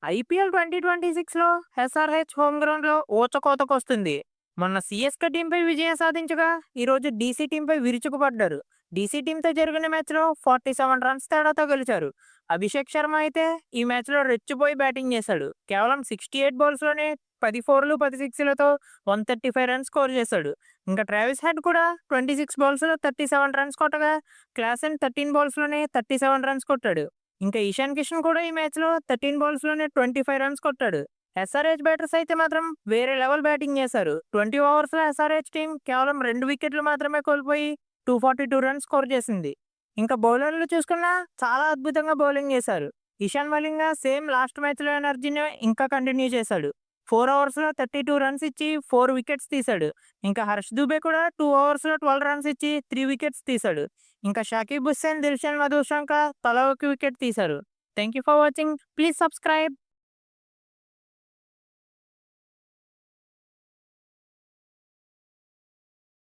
IPL 2026లో SRH home గ్రౌండ్‌లో ఊచకోతకొస్తుంది. మొన్న CSK టీంపై విజయం సాధించగా, ఈరోజు డీసీ టీంపై విరుచుకుపడ్డారు. డీసీ టీంతో జరిగిన మ్యాచ్‌లో 47 రన్స్ తేడాతో గెలిచారు. అభిషేక్ శర్మ అయితే ఈ మ్యాచ్‌లో రెచ్చిపోయి బ్యాటింగ్ చేశాడు. కేవలం 68 బాల్స్‌లోనే 10 ఫోర్లు, 10 సిక్స్‌లతో 135 రన్స్ స్కోర్ చేశాడు. ఇంకా ట్రావిస్ హెడ్ కూడా 26 బాల్స్‌లో 37 రన్స్ కొట్టగా, క్లాసెన్ 13 బాల్స్‌లోనే 37 రన్స్ కొట్టాడు. ఇంకా ఇషాన్ కిషన్ కూడా ఈ మ్యాచ్‌లో 13 బాల్స్‌లోనే 25 రన్స్ కొట్టాడు. ఎస్ఆర్‌హెచ్ బ్యాటర్స్ అయితే మాత్రం వేరే లెవెల్ బ్యాటింగ్ చేశారు. 20 ఓవర్స్‌లో ఎస్ఆర్‌హెచ్ టీమ్ కేవలం 2 వికెట్లు మాత్రమే కోల్పోయి 242 రన్స్ స్కోర్ చేసింది. ఇంకా బౌలర్లు చూసుకున్నా చాలా అద్భుతంగా బౌలింగ్ చేశారు. ఇషాన్ మలింగ సేమ్ లాస్ట్ మ్యాచ్‌లో ఎనర్జీని ఇంకా కంటిన్యూ చేశాడు. 4 ఓవర్స్‌లో 32 రన్స్ ఇచ్చి 4 వికెట్స్ తీశాడు. ఇంకా హర్ష్ దూబే కూడా 2 ఓవర్స్‌లో 12 రన్స్ ఇచ్చి 3 వికెట్స్ తీశాడు. ఇంకా షకీబ్ హుస్సేన్, దిల్‌షాన్ మధుషంక తలా ఒక వికెట్ తీశారు. Thank you for watching. Please subscribe.